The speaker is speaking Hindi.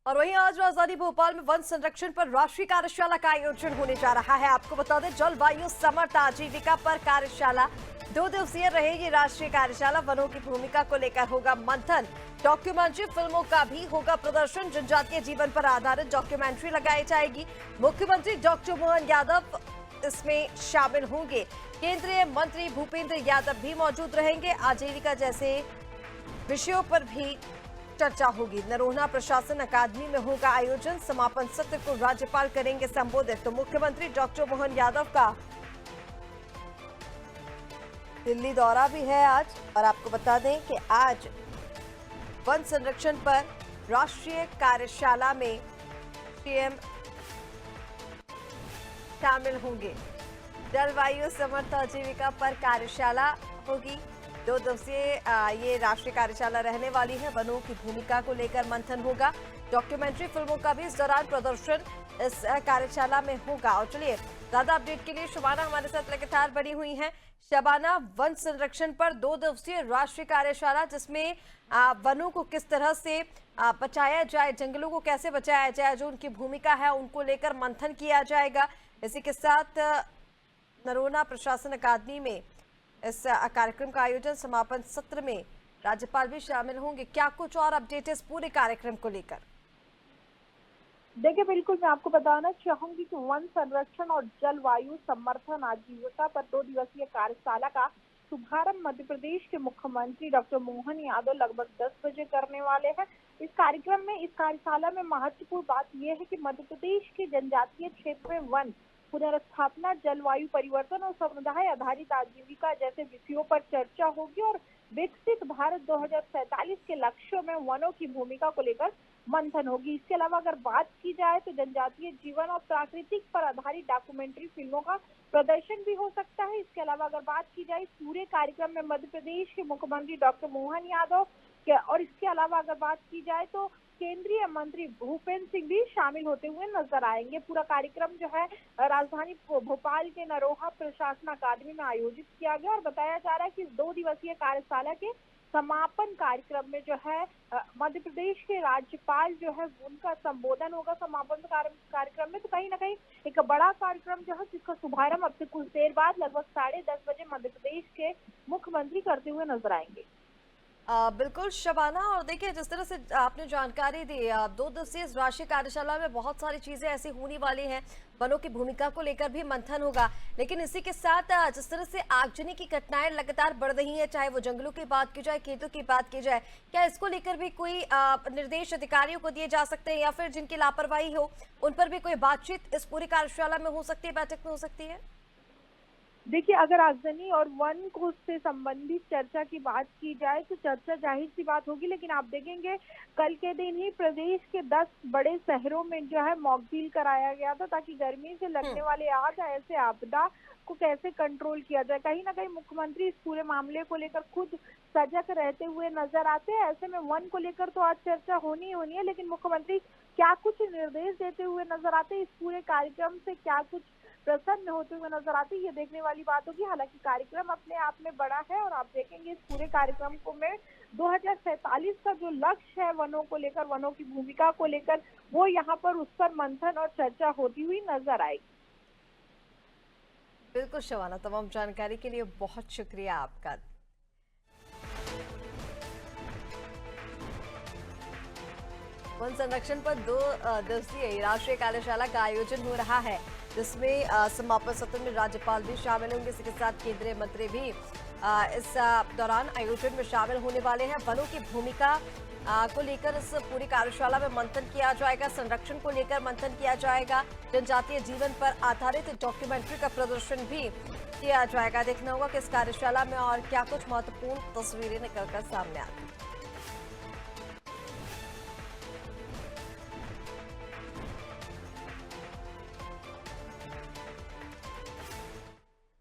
और वहीं आज राजधानी भोपाल में वन संरक्षण पर राष्ट्रीय कार्यशाला का आयोजन होने जा रहा है। आपको बता दें, जलवायु समर्थ आजीविका पर कार्यशाला 2 दिवसीय रहेगी। राष्ट्रीय कार्यशाला वनों की भूमिका को लेकर होगा मंथन, डॉक्यूमेंट्री फिल्मों का भी होगा प्रदर्शन, जनजातीय जीवन पर आधारित डॉक्यूमेंट्री लगाई जाएगी। मुख्यमंत्री डॉक्टर मोहन यादव इसमें शामिल होंगे। केंद्रीय मंत्री भूपेंद्र यादव भी मौजूद रहेंगे। आजीविका जैसे विषयों पर भी चर्चा होगी। नरोन्हा प्रशासन अकादमी में होगा आयोजन। समापन सत्र को राज्यपाल करेंगे संबोधित। तो मुख्यमंत्री डॉक्टर मोहन यादव का दिल्ली दौरा भी है आज। और आपको बता दें कि आज वन संरक्षण पर राष्ट्रीय कार्यशाला में सीएम शामिल होंगे। जलवायु समर्थ आजीविका पर कार्यशाला होगी। 2 दिवसीय ये राष्ट्रीय कार्यशाला रहने वाली है। वनों की भूमिका को लेकर मंथन होगा। डॉक्यूमेंट्री फिल्मों का भी इस दौरान प्रदर्शन इस कार्यशाला में होगा। और चलिए, ज्यादा अपडेट के लिए शबाना हमारे साथ लगातार बनी हुई हैं। शबाना, वन संरक्षण पर 2 दिवसीय राष्ट्रीय कार्यशाला, जिसमें वनों को किस तरह से बचाया जाए, जंगलों को कैसे बचाया जाए, जो उनकी भूमिका है उनको लेकर मंथन किया जाएगा। इसी के साथ नरोन्हा प्रशासन अकादमी में इस कार्यक्रम का आयोजन, समापन सत्र में राज्यपाल भी शामिल होंगे। क्या कुछ और अपडेट है इस पूरे कार्यक्रम को लेकर? देखिए, बिल्कुल मैं आपको बताना चाहूंगी कि वन संरक्षण और जलवायु समर्थन आजीविका पर 2 दिवसीय कार्यशाला का शुभारंभ मध्य प्रदेश के मुख्यमंत्री डॉक्टर मोहन यादव लगभग 10 बजे करने वाले हैं। इस कार्यशाला में महत्वपूर्ण बात यह है कि मध्य प्रदेश के जनजातीय क्षेत्र में वन पुनर्स्थापना, जलवायु परिवर्तन और समुदाय आधारित आजीविका जैसे विषयों पर चर्चा होगी और विकसित भारत 2047 के लक्ष्यों में वनों की भूमिका को लेकर मंथन होगी। इसके अलावा अगर बात की जाए तो जनजातीय जीवन और प्राकृतिक पर आधारित डॉक्यूमेंट्री फिल्मों का प्रदर्शन भी हो सकता है। इसके अलावा अगर बात की जाए पूरे कार्यक्रम में मध्य प्रदेश के मुख्यमंत्री डॉक्टर मोहन यादव और इसके अलावा अगर बात की जाए तो केंद्रीय मंत्री भूपेंद्र सिंह भी शामिल होते हुए नजर आएंगे। पूरा कार्यक्रम जो है राजधानी भोपाल के नरोन्हा प्रशासन अकादमी में आयोजित किया गया और बताया जा रहा है कि 2 दिवसीय कार्यशाला के समापन कार्यक्रम में जो है मध्य प्रदेश के राज्यपाल जो है उनका संबोधन होगा समापन कार्यक्रम में। तो कहीं ना कहीं एक बड़ा कार्यक्रम जो है जिसका शुभारंभ अब से कुछ देर बाद लगभग 10:30 बजे मध्य प्रदेश के मुख्यमंत्री करते हुए नजर आएंगे। बिल्कुल शबाना, और देखिए जिस तरह से आपने जानकारी दी, 2 दिवसीय राष्ट्रीय कार्यशाला में बहुत सारी चीजें ऐसी होने वाली हैं। वनों की भूमिका को लेकर भी मंथन होगा, लेकिन इसी के साथ जिस तरह से आगजनी की घटनाएं लगातार बढ़ रही हैं, चाहे वो जंगलों की बात की जाए, खेतों की बात की जाए, क्या इसको लेकर भी कोई निर्देश अधिकारियों को दिए जा सकते हैं, या फिर जिनकी लापरवाही हो उन पर भी कोई बातचीत इस पूरी कार्यशाला में हो सकती है, बैठक में हो सकती है? देखिए, अगर आगजनी और वन को से संबंधित चर्चा की बात की जाए तो चर्चा जाहिर सी बात होगी, लेकिन आप देखेंगे कल के दिन ही प्रदेश के 10 बड़े शहरों में जो है मॉक ड्रिल कराया गया था ताकि गर्मी से लगने वाले आग ऐसे आपदा को कैसे कंट्रोल किया जाए। कहीं ना कहीं मुख्यमंत्री इस पूरे मामले को लेकर खुद सजग रहते हुए नजर आते हैं। ऐसे में वन को लेकर तो आज चर्चा होनी ही होनी है, लेकिन मुख्यमंत्री क्या कुछ निर्देश देते हुए नजर आते हैं, इस पूरे कार्यक्रम से क्या कुछ प्रसन्न होते हुए नजर आते, ये देखने वाली बात होगी। हालांकि कार्यक्रम अपने आप में बड़ा है और आप देखेंगे इस पूरे कार्यक्रम को में 2047 का जो लक्ष्य है वनों को लेकर, वनों की भूमिका को लेकर, वो यहाँ पर उस पर मंथन और चर्चा होती हुई नजर आएगी। बिल्कुल शबाना, तमाम जानकारी के लिए बहुत शुक्रिया आपका। वन संरक्षण पर 2 दिवसीय राष्ट्रीय कार्यशाला का आयोजन हो रहा है, जिसमें समापन सत्र में राज्यपाल भी शामिल होंगे। इसके साथ केंद्रीय मंत्री भी इस दौरान आयोजन में शामिल होने वाले हैं। वनों की भूमिका को लेकर इस पूरी कार्यशाला में मंथन किया जाएगा, संरक्षण को लेकर मंथन किया जाएगा, जनजातीय जीवन पर आधारित डॉक्यूमेंट्री का प्रदर्शन भी किया जाएगा। देखना होगा कि इस कार्यशाला में और क्या कुछ महत्वपूर्ण तस्वीरें निकलकर सामने आती हैं।